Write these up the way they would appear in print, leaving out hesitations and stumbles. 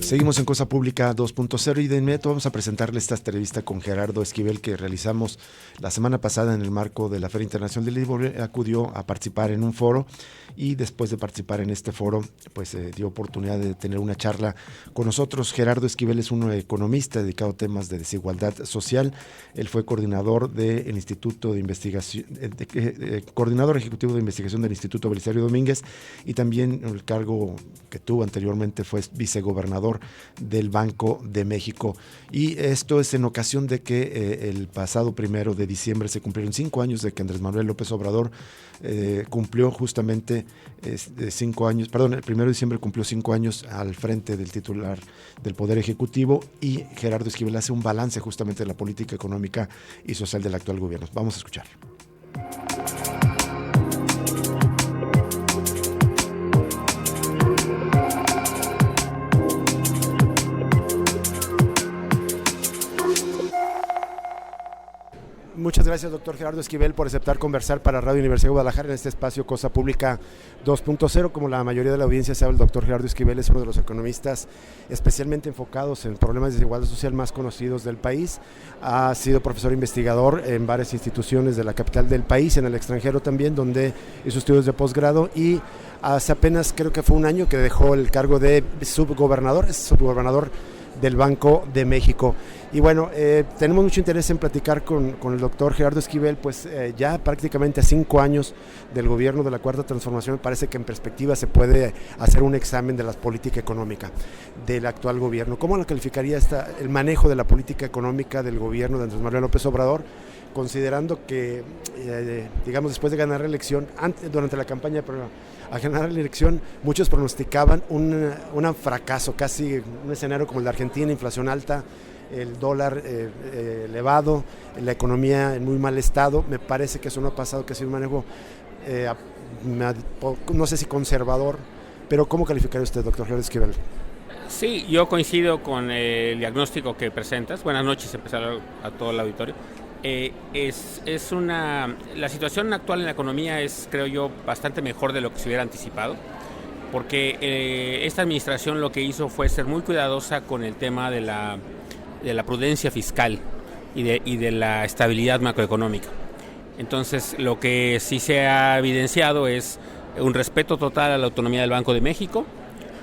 Seguimos en Cosa Pública 2.0 y de inmediato vamos a presentarle esta entrevista con Gerardo Esquivel que realizamos la semana pasada en el marco de la Feria Internacional del Libro. Acudió a participar en un foro y después de participar en este foro pues dio oportunidad de tener una charla con nosotros. Gerardo Esquivel es un economista dedicado a temas de desigualdad social. Él fue coordinador del Instituto de Investigación, coordinador ejecutivo de investigación del Instituto Belisario Domínguez, y también el cargo que tuvo anteriormente fue vicegobernador del Banco de México. Y esto es en ocasión de que el pasado 1 de diciembre se cumplieron 5 años de que Andrés Manuel López Obrador cumplió justamente 5 años, perdón, el 1 de diciembre cumplió 5 años al frente del titular del Poder Ejecutivo, y Gerardo Esquivel hace un balance justamente de la política económica y social del actual gobierno. Vamos a escuchar. Muchas gracias, doctor Gerardo Esquivel, por aceptar conversar para Radio Universidad de Guadalajara en este espacio Cosa Pública 2.0. Como la mayoría de la audiencia sabe, el doctor Gerardo Esquivel es uno de los economistas especialmente enfocados en problemas de desigualdad social más conocidos del país. Ha sido profesor investigador en varias instituciones de la capital del país, en el extranjero también, donde hizo estudios de posgrado, y hace apenas, creo que fue un año, que dejó el cargo de subgobernador del Banco de México. Y bueno, tenemos mucho interés en platicar con el doctor Gerardo Esquivel, pues ya prácticamente a 5 años del gobierno de la Cuarta Transformación. Me parece que en perspectiva se puede hacer un examen de la política económica del actual gobierno. ¿Cómo lo calificaría el manejo de la política económica del gobierno de Andrés Manuel López Obrador, considerando que, digamos, después de ganar la elección, durante la campaña, pero a ganar la elección, muchos pronosticaban un fracaso, casi un escenario como el de Argentina, inflación alta, el dólar elevado, la economía en muy mal estado? Me parece que eso no ha pasado, que ha sido un manejo, no sé si conservador, pero ¿cómo calificaría usted, doctor Gerardo Esquivel? Sí, yo coincido con el diagnóstico que presentas. Buenas noches, empezar a todo el auditorio. La situación actual en la economía es, creo yo, bastante mejor de lo que se hubiera anticipado, porque esta administración lo que hizo fue ser muy cuidadosa con el tema de la prudencia fiscal y de la estabilidad macroeconómica. Entonces, lo que sí se ha evidenciado es un respeto total a la autonomía del Banco de México,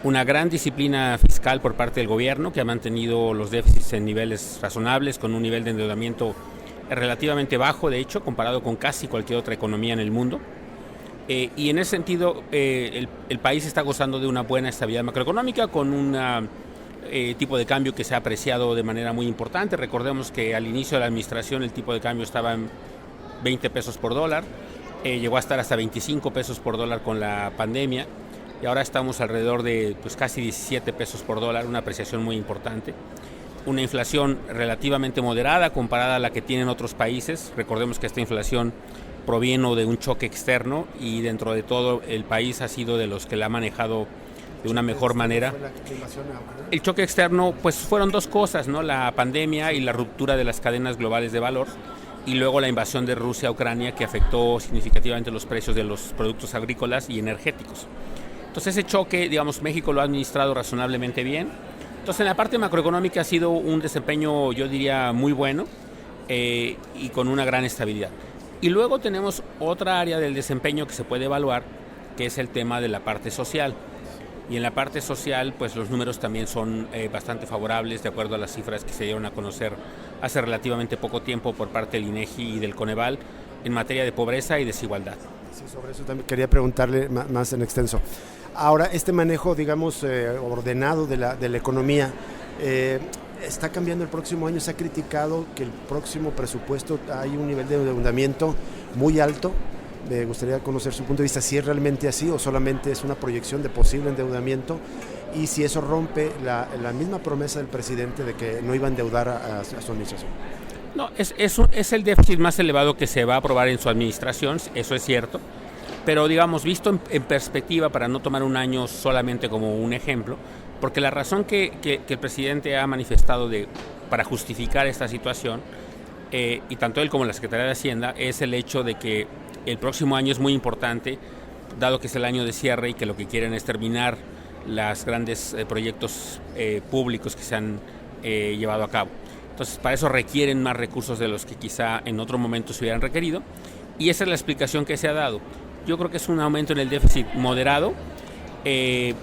una gran disciplina fiscal por parte del gobierno, que ha mantenido los déficits en niveles razonables, con un nivel de endeudamiento relativamente bajo, de hecho, comparado con casi cualquier otra economía en el mundo. Y en ese sentido, el país está gozando de una buena estabilidad macroeconómica, con un tipo de cambio que se ha apreciado de manera muy importante. Recordemos que al inicio de la administración el tipo de cambio estaba en 20 pesos por dólar, llegó a estar hasta 25 pesos por dólar con la pandemia, y ahora estamos alrededor de casi 17 pesos por dólar, una apreciación muy importante. Una inflación relativamente moderada comparada a la que tienen otros países. Recordemos que esta inflación provino de un choque externo, y dentro de todo el país ha sido de los que la ha manejado de una mejor manera. El choque externo, pues fueron dos cosas, ¿no? La pandemia y la ruptura de las cadenas globales de valor, y luego la invasión de Rusia a Ucrania, que afectó significativamente los precios de los productos agrícolas y energéticos. Entonces ese choque, digamos, México lo ha administrado razonablemente bien. Entonces, en la parte macroeconómica ha sido un desempeño, yo diría, muy bueno, y con una gran estabilidad. Y luego tenemos otra área del desempeño que se puede evaluar, que es el tema de la parte social. Y en la parte social, pues los números también son bastante favorables, de acuerdo a las cifras que se dieron a conocer hace relativamente poco tiempo por parte del INEGI y del Coneval en materia de pobreza y desigualdad. Sí, sobre eso también quería preguntarle más en extenso. Ahora, este manejo, digamos, ordenado de la economía, está cambiando el próximo año. Se ha criticado que el próximo presupuesto hay un nivel de endeudamiento muy alto. Me gustaría conocer su punto de vista, si es realmente así o solamente es una proyección de posible endeudamiento, y si eso rompe la misma promesa del presidente de que no iba a endeudar a su administración. No, es el déficit más elevado que se va a aprobar en su administración, eso es cierto. Pero, digamos, visto en perspectiva, para no tomar un año solamente como un ejemplo, porque la razón que el presidente ha manifestado para justificar esta situación, y tanto él como la Secretaría de Hacienda, es el hecho de que el próximo año es muy importante, dado que es el año de cierre y que lo que quieren es terminar los grandes proyectos públicos que se han llevado a cabo. Entonces, para eso requieren más recursos de los que quizá en otro momento se hubieran requerido, y esa es la explicación que se ha dado. Yo creo que es un aumento en el déficit moderado, que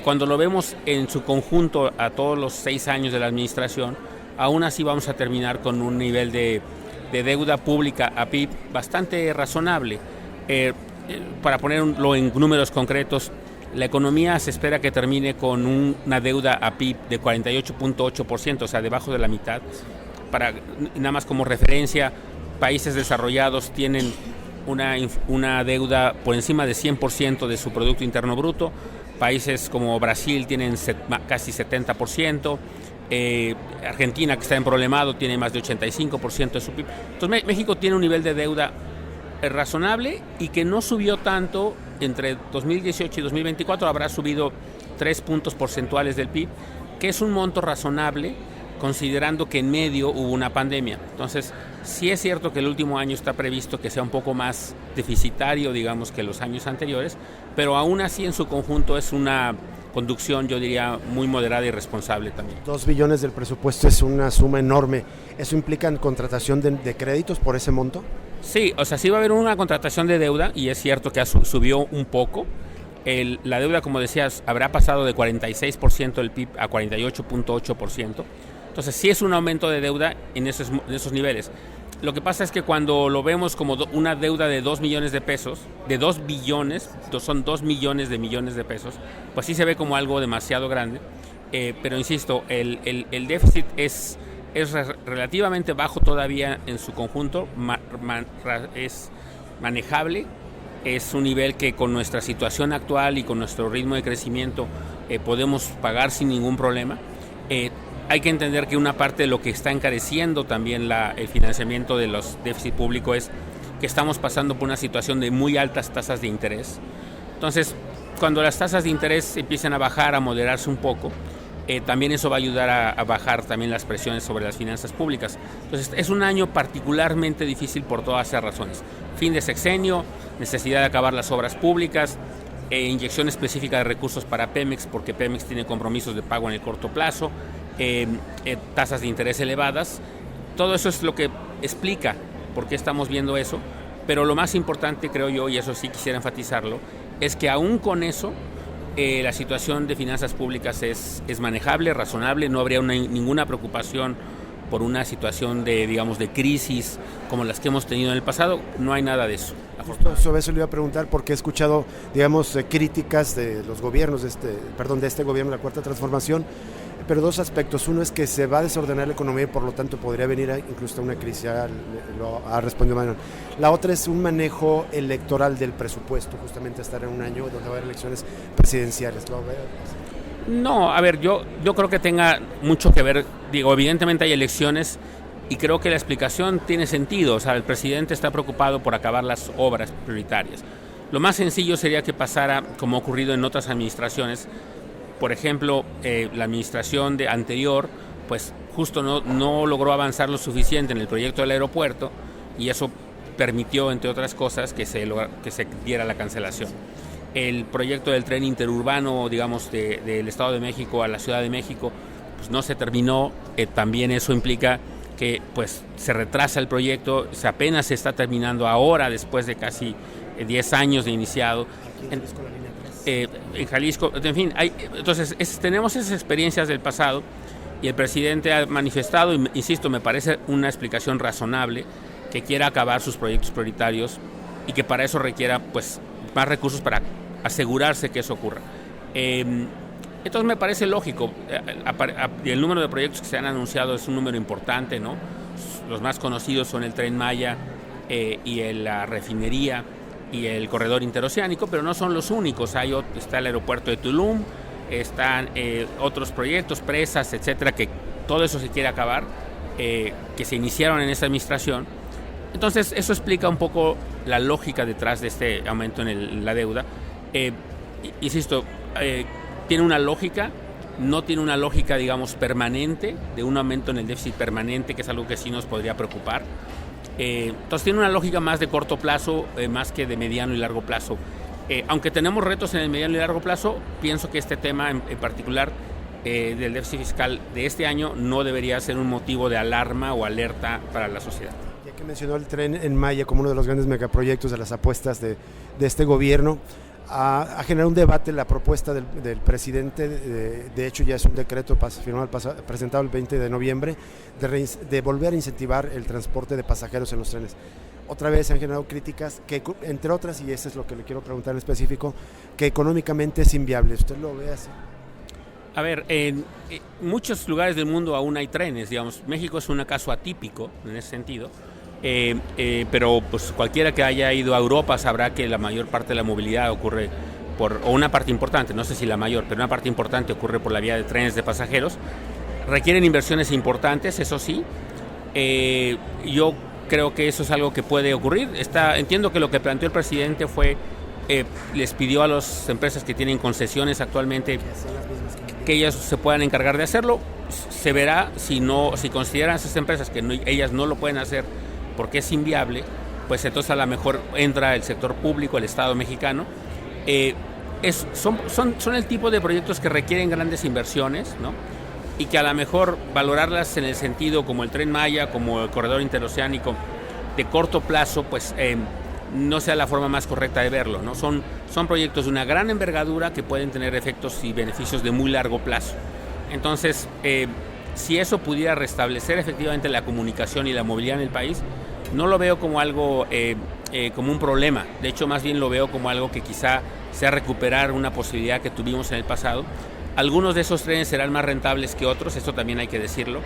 cuando lo vemos en su conjunto a todos los 6 años de la administración, aún así vamos a terminar con un nivel de deuda pública a PIB bastante razonable. Para ponerlo en números concretos, la economía se espera que termine con una deuda a PIB de 48.8%, o sea, debajo de la mitad. Nada más como referencia, países desarrollados tienen una deuda por encima de 100% de su Producto Interno Bruto. Países como Brasil tienen casi 70%. Argentina, que está en problemado, tiene más de 85% de su PIB. Entonces México tiene un nivel de deuda razonable y que no subió tanto entre 2018 y 2024, habrá subido 3 puntos porcentuales del PIB, que es un monto razonable considerando que en medio hubo una pandemia. Entonces, sí es cierto que el último año está previsto que sea un poco más deficitario, digamos, que los años anteriores, pero aún así en su conjunto es una conducción, yo diría, muy moderada y responsable también. 2 billones del presupuesto es una suma enorme. ¿Eso implica contratación de créditos por ese monto? Sí, o sea, sí va a haber una contratación de deuda y es cierto que subió un poco. La deuda, como decías, habrá pasado de 46% del PIB a 48.8%. Entonces sí es un aumento de deuda en esos niveles. Lo que pasa es que cuando lo vemos como una deuda de 2 millones de pesos, de 2 billones, son 2 millones de pesos, pues sí se ve como algo demasiado grande. Pero insisto, el déficit es relativamente bajo todavía en su conjunto, es manejable, es un nivel que con nuestra situación actual y con nuestro ritmo de crecimiento podemos pagar sin ningún problema. Hay que entender que una parte de lo que está encareciendo también el financiamiento de los déficit público es que estamos pasando por una situación de muy altas tasas de interés. Entonces, cuando las tasas de interés empiezan a bajar, a moderarse un poco, también eso va a ayudar a bajar también las presiones sobre las finanzas públicas. Entonces, es un año particularmente difícil por todas esas razones. Fin de sexenio, necesidad de acabar las obras públicas, inyección específica de recursos para Pemex, porque Pemex tiene compromisos de pago en el corto plazo, tasas de interés elevadas. Todo eso es lo que explica por qué estamos viendo eso, pero lo más importante, creo yo, y eso sí quisiera enfatizarlo, es que aún con eso la situación de finanzas públicas es manejable, razonable, no habría ninguna preocupación por una situación de crisis como las que hemos tenido en el pasado. No hay nada de eso. Sobre eso le iba a preguntar porque he escuchado, críticas de los gobiernos, de este gobierno, la Cuarta Transformación, pero 2 aspectos. Uno es que se va a desordenar la economía y por lo tanto podría venir incluso a una crisis, lo ha respondido Manuel. La otra es un manejo electoral del presupuesto, justamente estar en un año donde va a haber elecciones presidenciales. ¿Lo ve? No, a ver, yo creo que tenga mucho que ver, evidentemente hay elecciones y creo que la explicación tiene sentido, o sea, el presidente está preocupado por acabar las obras prioritarias. Lo más sencillo sería que pasara, como ha ocurrido en otras administraciones. Por ejemplo, la administración anterior, pues justo no logró avanzar lo suficiente en el proyecto del aeropuerto y eso permitió, entre otras cosas, que se diera la cancelación. El proyecto del tren interurbano, del Estado de México a la Ciudad de México, pues no se terminó. También eso implica que pues se retrasa el proyecto, apenas se está terminando ahora, después de casi 10 años de iniciado. En Jalisco, en fin, entonces tenemos esas experiencias del pasado y el presidente ha manifestado, y insisto, me parece una explicación razonable, que quiera acabar sus proyectos prioritarios y que para eso requiera pues más recursos para asegurarse que eso ocurra. Entonces me parece lógico, el número de proyectos que se han anunciado es un número importante, ¿no? Los más conocidos son el Tren Maya y la refinería y el corredor interoceánico, pero no son los únicos. Está el aeropuerto de Tulum, están otros proyectos, presas, etcétera, que todo eso se quiere acabar, que se iniciaron en esta administración. Entonces eso explica un poco la lógica detrás de este aumento en la deuda. Insisto, tiene una lógica, no tiene una lógica, permanente, de un aumento en el déficit permanente, que es algo que sí nos podría preocupar. Entonces tiene una lógica más de corto plazo, más que de mediano y largo plazo. Aunque tenemos retos en el mediano y largo plazo, pienso que este tema en particular del déficit fiscal de este año no debería ser un motivo de alarma o alerta para la sociedad. Ya que mencionó el Tren en Maya como uno de los grandes megaproyectos de las apuestas de este gobierno, ha generado un debate la propuesta del presidente, de hecho ya es un decreto presentado el 20 de noviembre, de volver a incentivar el transporte de pasajeros en los trenes. Otra vez se han generado críticas que, entre otras, y eso es lo que le quiero preguntar en específico, que económicamente es inviable. ¿Usted lo ve así? A ver, en muchos lugares del mundo aún hay trenes, digamos. México es un caso atípico en ese sentido, pero pues cualquiera que haya ido a Europa sabrá que la mayor parte de la movilidad ocurre o una parte importante, no sé si la mayor, pero una parte importante ocurre por la vía de trenes de pasajeros. Requieren inversiones importantes, eso sí. Yo creo que eso es algo que puede ocurrir. Entiendo que lo que planteó el presidente fue, les pidió a las empresas que tienen concesiones actualmente que ellas se puedan encargar de hacerlo. Se verá si consideran esas empresas que ellas no lo pueden hacer porque es inviable, pues entonces a lo mejor entra el sector público, el Estado mexicano. Son el tipo de proyectos que requieren grandes inversiones, ¿no? Y que a lo mejor valorarlas en el sentido como el Tren Maya, como el corredor interoceánico de corto plazo, pues no sea la forma más correcta de verlo, ¿no? Son proyectos de una gran envergadura que pueden tener efectos y beneficios de muy largo plazo. Entonces, si eso pudiera restablecer efectivamente la comunicación y la movilidad en el país, no lo veo como algo, como un problema. De hecho, más bien lo veo como algo que quizá sea recuperar una posibilidad que tuvimos en el pasado. Algunos de esos trenes serán más rentables que otros, eso también hay que decirlo.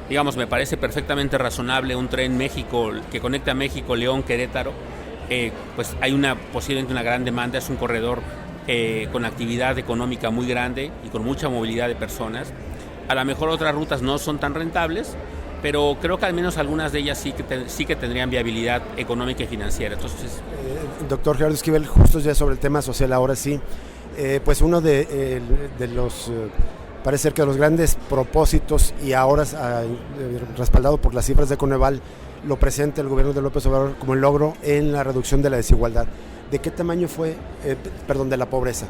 Digamos, me parece perfectamente razonable un tren México que conecta México, León, Querétaro. Pues hay posiblemente una gran demanda, es un corredor con actividad económica muy grande y con mucha movilidad de personas. A lo mejor otras rutas no son tan rentables, pero creo que al menos algunas de ellas sí que tendrían viabilidad económica y financiera. Entonces, doctor Gerardo Esquivel, justo ya sobre el tema social, ahora sí, pues uno de los, parece ser que de los grandes propósitos, y ahora respaldado por las cifras de Coneval, lo presenta el gobierno de López Obrador como el logro en la reducción de la desigualdad. ¿De qué tamaño fue, de la pobreza?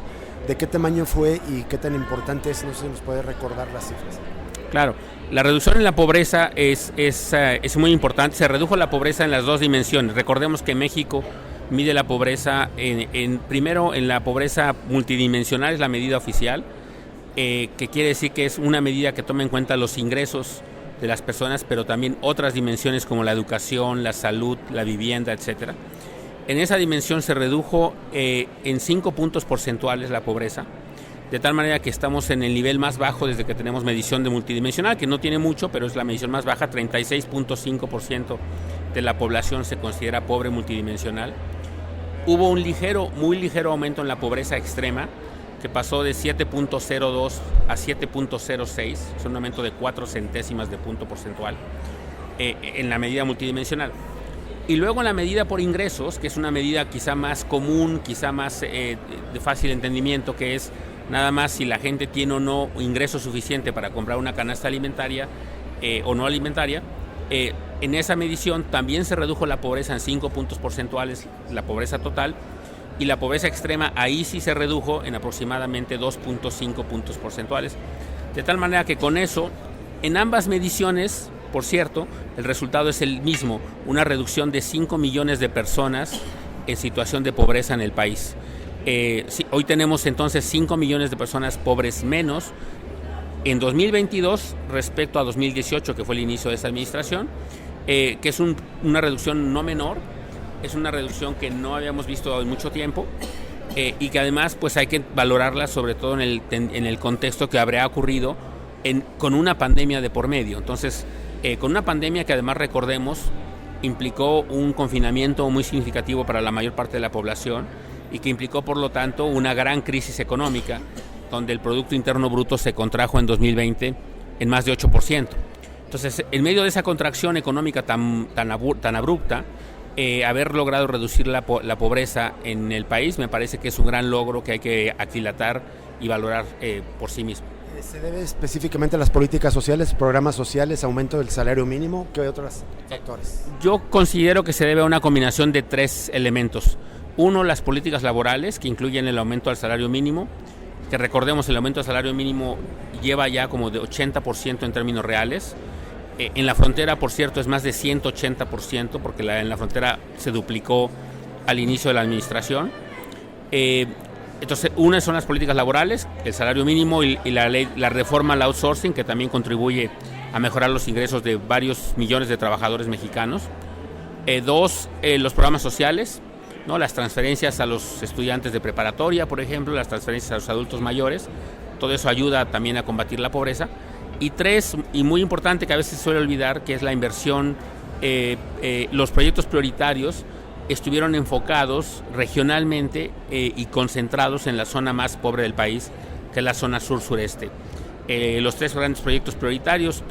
¿De qué tamaño fue y qué tan importante es? No sé si nos puede recordar las cifras. Claro, la reducción en la pobreza es muy importante. Se redujo la pobreza en las dos dimensiones. Recordemos que México mide la pobreza primero en la pobreza multidimensional, es la medida oficial, que quiere decir que es una medida que toma en cuenta los ingresos de las personas, pero también otras dimensiones como la educación, la salud, la vivienda, etcétera. En esa dimensión se redujo en 5 puntos porcentuales la pobreza, de tal manera que estamos en el nivel más bajo desde que tenemos medición de multidimensional, que no tiene mucho, pero es la medición más baja. 36.5% de la población se considera pobre multidimensional. Hubo un muy ligero aumento en la pobreza extrema, que pasó de 7.02 a 7.06, es un aumento de 4 centésimas de punto porcentual en la medida multidimensional. Y luego en la medida por ingresos, que es una medida quizá más común, quizá más de fácil entendimiento, que es nada más si la gente tiene o no ingreso suficiente para comprar una canasta alimentaria o no alimentaria. En esa medición también se redujo la pobreza en 5 puntos porcentuales, la pobreza total, y la pobreza extrema ahí sí se redujo en aproximadamente 2.5 puntos porcentuales. De tal manera que con eso, en ambas mediciones, por cierto, el resultado es el mismo, una reducción de 5 millones de personas en situación de pobreza en el país. Hoy tenemos entonces 5 millones de personas pobres menos en 2022 respecto a 2018, que fue el inicio de esta administración, que es una reducción no menor, es una reducción que no habíamos visto en mucho tiempo, y que además pues hay que valorarla sobre todo en el contexto que habría ocurrido con una pandemia de por medio. Entonces, con una pandemia que además, recordemos, implicó un confinamiento muy significativo para la mayor parte de la población y que implicó, por lo tanto, una gran crisis económica, donde el Producto Interno Bruto se contrajo en 2020 en más de 8%. Entonces, en medio de esa contracción económica tan abrupta, haber logrado reducir la pobreza en el país me parece que es un gran logro que hay que aquilatar y valorar por sí mismo. ¿Se debe específicamente a las políticas sociales, programas sociales, aumento del salario mínimo? ¿Qué otros factores? Yo considero que se debe a una combinación de 3 elementos. Uno, las políticas laborales, que incluyen el aumento al salario mínimo, que recordemos, el aumento al salario mínimo lleva ya como de 80% en términos reales. En la frontera, por cierto, es más de 180%, porque en la frontera se duplicó al inicio de la administración. Entonces, una son las políticas laborales, el salario mínimo y la reforma al outsourcing, que también contribuye a mejorar los ingresos de varios millones de trabajadores mexicanos. Dos, los programas sociales, ¿no? Las transferencias a los estudiantes de preparatoria, por ejemplo, las transferencias a los adultos mayores, todo eso ayuda también a combatir la pobreza. Y tres, y muy importante que a veces se suele olvidar, que es la inversión, los proyectos prioritarios estuvieron enfocados regionalmente y concentrados en la zona más pobre del país, que es la zona sur-sureste. Los tres grandes proyectos prioritarios,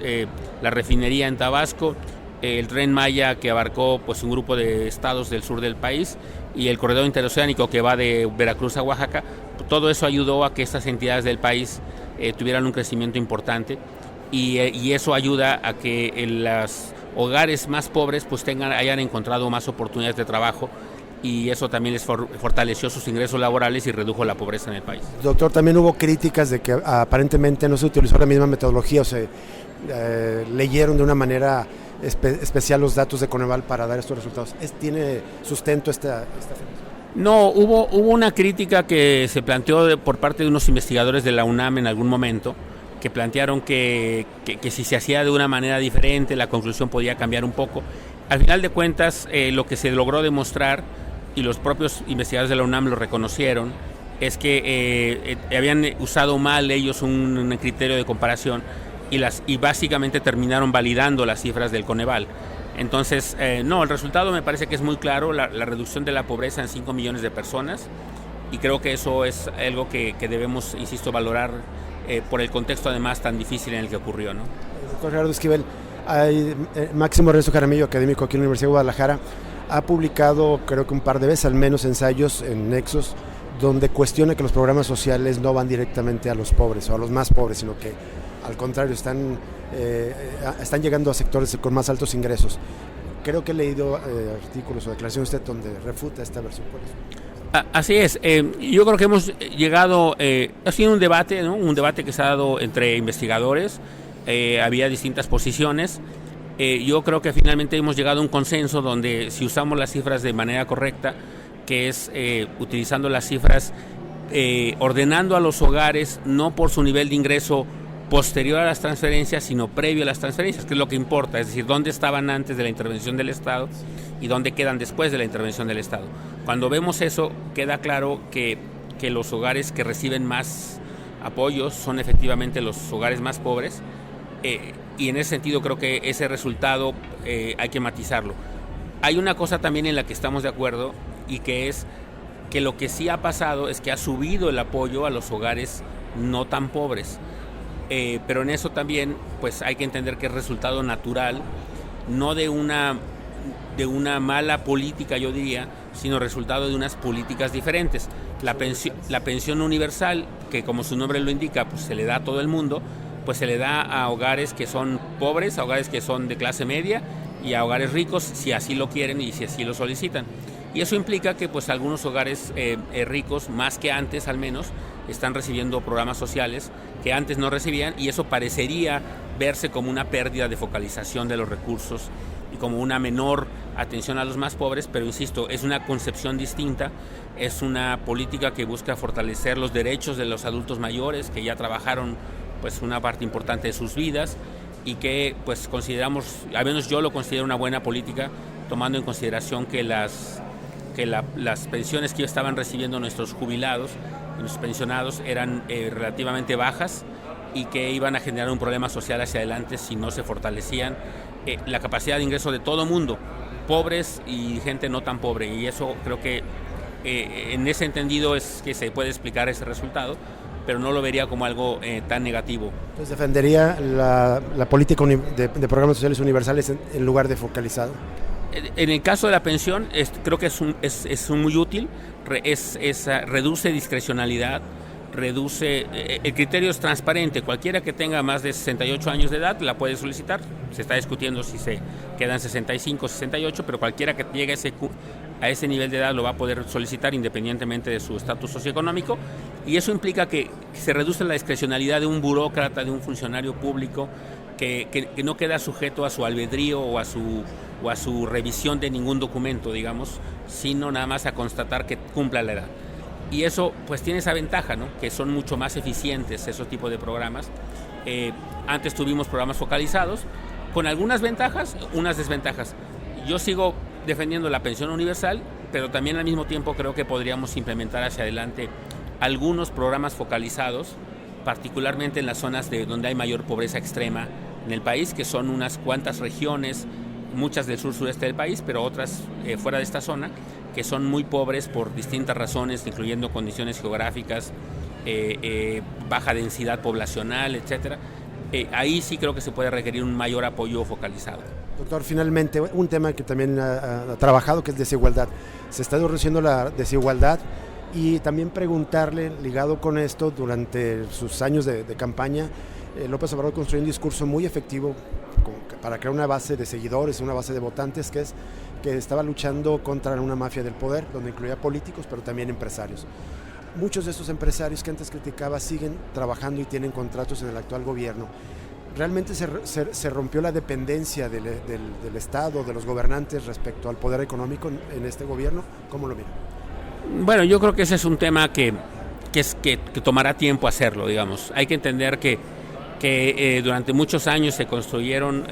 la refinería en Tabasco, el Tren Maya, que abarcó pues un grupo de estados del sur del país, y el corredor interoceánico, que va de Veracruz a Oaxaca, todo eso ayudó a que estas entidades del país tuvieran un crecimiento importante, y eso ayuda a que los hogares más pobres pues hayan encontrado más oportunidades de trabajo, y eso también les fortaleció sus ingresos laborales y redujo la pobreza en el país. Doctor, también hubo críticas de que aparentemente no se utilizó la misma metodología, o se leyeron de una manera especial los datos de Coneval para dar estos resultados. ¿Tiene sustento esta afirmación? No, hubo una crítica que se planteó por parte de unos investigadores de la UNAM en algún momento, que plantearon que si se hacía de una manera diferente, la conclusión podía cambiar un poco. Al final de cuentas, lo que se logró demostrar, y los propios investigadores de la UNAM lo reconocieron, es que habían usado mal ellos un criterio de comparación, y básicamente terminaron validando las cifras del Coneval. Entonces, no, el resultado me parece que es muy claro, la reducción de la pobreza en 5 millones de personas, y creo que eso es algo que debemos, insisto, valorar por el contexto además tan difícil en el que ocurrió, ¿no? Doctor Gerardo Esquivel, Máximo Renzo Jaramillo, académico aquí en la Universidad de Guadalajara, ha publicado, creo que un par de veces al menos, ensayos en Nexos, donde cuestiona que los programas sociales no van directamente a los pobres o a los más pobres, sino que al contrario están llegando a sectores con más altos ingresos. Creo que he leído artículos o declaraciones de usted donde refuta esta versión. Por eso. Así es, yo creo que hemos llegado, ha sido un debate, ¿no? Un debate que se ha dado entre investigadores, había distintas posiciones. Yo creo que finalmente hemos llegado a un consenso donde, si usamos las cifras de manera correcta, que es utilizando las cifras, ordenando a los hogares no por su nivel de ingreso posterior a las transferencias, sino previo a las transferencias, que es lo que importa, es decir, dónde estaban antes de la intervención del Estado y dónde quedan después de la intervención del Estado. Cuando vemos eso, queda claro que los hogares que reciben más apoyos son efectivamente los hogares más pobres, y en ese sentido creo que ese resultado hay que matizarlo. Hay una cosa también en la que estamos de acuerdo, y que es que lo que sí ha pasado es que ha subido el apoyo a los hogares no tan pobres. Pero en eso también pues hay que entender que es resultado natural, no de una mala política, yo diría, sino resultado de unas políticas diferentes. La pensión universal, que como su nombre lo indica, pues se le da a todo el mundo, pues se le da a hogares que son pobres, a hogares que son de clase media y a hogares ricos, si así lo quieren y si así lo solicitan. Y eso implica que pues algunos hogares ricos, más que antes al menos, están recibiendo programas sociales que antes no recibían, y eso parecería verse como una pérdida de focalización de los recursos y como una menor atención a los más pobres, pero insisto, es una concepción distinta, es una política que busca fortalecer los derechos de los adultos mayores que ya trabajaron pues una parte importante de sus vidas, y que pues consideramos, al menos yo lo considero una buena política, tomando en consideración que las pensiones que estaban recibiendo nuestros jubilados, nuestros pensionados, eran relativamente bajas, y que iban a generar un problema social hacia adelante si no se fortalecían la capacidad de ingreso de todo mundo, pobres y gente no tan pobre, y eso creo que en ese entendido es que se puede explicar ese resultado, pero no lo vería como algo tan negativo. Entonces, ¿defendería la política de programas sociales universales en lugar de focalizado? En el caso de la pensión, creo que es muy útil, reduce discrecionalidad, el criterio es transparente, cualquiera que tenga más de 68 años de edad la puede solicitar, se está discutiendo si se quedan 65 o 68, pero cualquiera que llegue a ese nivel de edad lo va a poder solicitar independientemente de su estatus socioeconómico, y eso implica que se reduce la discrecionalidad de un burócrata, de un funcionario público, que no queda sujeto a su albedrío o a su revisión de ningún documento, digamos, sino nada más a constatar que cumpla la edad. Y eso pues tiene esa ventaja, ¿no? Que son mucho más eficientes esos tipos de programas. Antes tuvimos programas focalizados con algunas ventajas, unas desventajas. Yo sigo defendiendo la pensión universal, pero también al mismo tiempo creo que podríamos implementar hacia adelante algunos programas focalizados, particularmente en las zonas donde hay mayor pobreza extrema en el país, que son unas cuantas regiones, muchas del sur-sureste del país, pero otras fuera de esta zona, que son muy pobres por distintas razones, incluyendo condiciones geográficas, baja densidad poblacional, etcétera. Ahí sí creo que se puede requerir un mayor apoyo focalizado. Doctor, finalmente, un tema que también ha trabajado, que es desigualdad. Se está reduciendo la desigualdad, y también preguntarle, ligado con esto, durante sus años de campaña, López Obrador construyó un discurso muy efectivo para crear una base de seguidores, una base de votantes, que estaba luchando contra una mafia del poder, donde incluía políticos, pero también empresarios. Muchos de estos empresarios que antes criticaba siguen trabajando y tienen contratos en el actual gobierno. ¿Realmente se rompió la dependencia del Estado, de los gobernantes respecto al poder económico en este gobierno? ¿Cómo lo mira? Bueno, yo creo que ese es un tema que tomará tiempo hacerlo, digamos. Hay que entender que durante muchos años se construyeron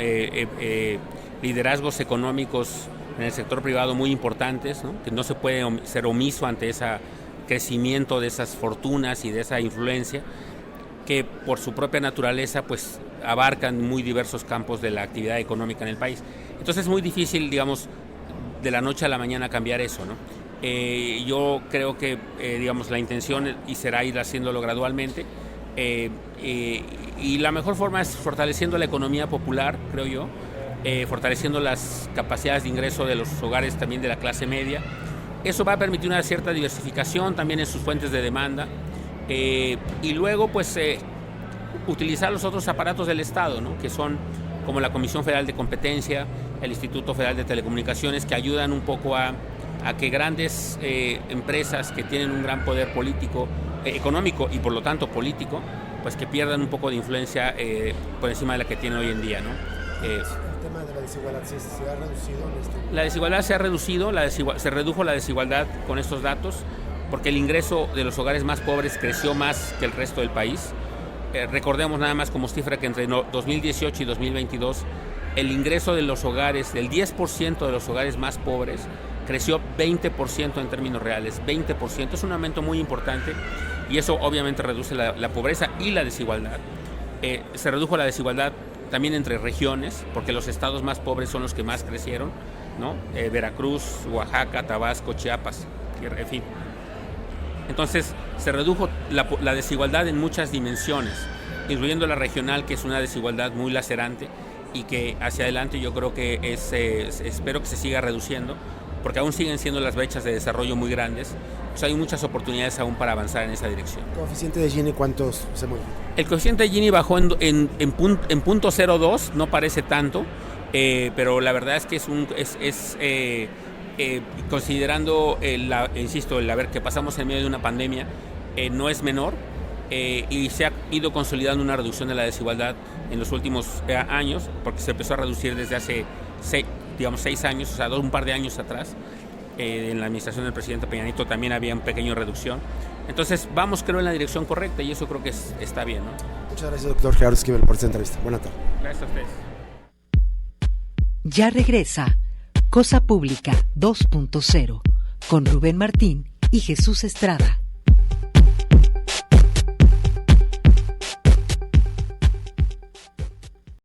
liderazgos económicos en el sector privado muy importantes, ¿no? Que no se puede ser omiso ante ese crecimiento de esas fortunas y de esa influencia, que por su propia naturaleza pues abarcan muy diversos campos de la actividad económica en el país. Entonces es muy difícil, digamos, de la noche a la mañana cambiar eso, ¿no? Yo creo que, digamos, la intención y será ir haciéndolo gradualmente, y la mejor forma es fortaleciendo la economía popular, creo yo, fortaleciendo las capacidades de ingreso de los hogares también de la clase media. Eso va a permitir una cierta diversificación también en sus fuentes de demanda, y luego pues utilizar los otros aparatos del Estado, ¿no? Que son como la Comisión Federal de Competencia, el Instituto Federal de Telecomunicaciones, que ayudan un poco a que grandes empresas que tienen un gran poder político, económico y por lo tanto político, pues que pierdan un poco de influencia por encima de la que tienen hoy en día, ¿no? El tema de la desigualdad se ha reducido en este... La desigualdad se ha reducido, se redujo la desigualdad con estos datos, porque el ingreso de los hogares más pobres creció más que el resto del país. Recordemos nada más como cifra que entre 2018 y 2022 el ingreso de los hogares, del 10% de los hogares más pobres, creció 20% en términos reales, 20%. Es un aumento muy importante y eso obviamente reduce la pobreza y la desigualdad. Se redujo la desigualdad también entre regiones, porque los estados más pobres son los que más crecieron, ¿no? Veracruz, Oaxaca, Tabasco, Chiapas, en fin. Entonces se redujo la desigualdad en muchas dimensiones, incluyendo la regional, que es una desigualdad muy lacerante y que hacia adelante yo creo que espero que se siga reduciendo, porque aún siguen siendo las brechas de desarrollo muy grandes. Pues hay muchas oportunidades aún para avanzar en esa dirección. ¿El coeficiente de Gini cuántos se mueve? El coeficiente de Gini bajó en punto 0.2, no parece tanto, pero la verdad es que considerando, insisto, el haber que pasamos en medio de una pandemia, no es menor, y se ha ido consolidando una reducción de la desigualdad en los últimos años, porque se empezó a reducir desde hace 6 años, o sea, un par de años atrás. En la administración del presidente Peña Nieto también había una pequeña reducción. Entonces vamos, creo, en la dirección correcta y eso creo que está bien, ¿no? Muchas gracias, doctor Gerardo Esquivel, por esta entrevista. Buenas tardes. Gracias a ustedes. Ya regresa Cosa Pública 2.0 con Rubén Martín y Jesús Estrada.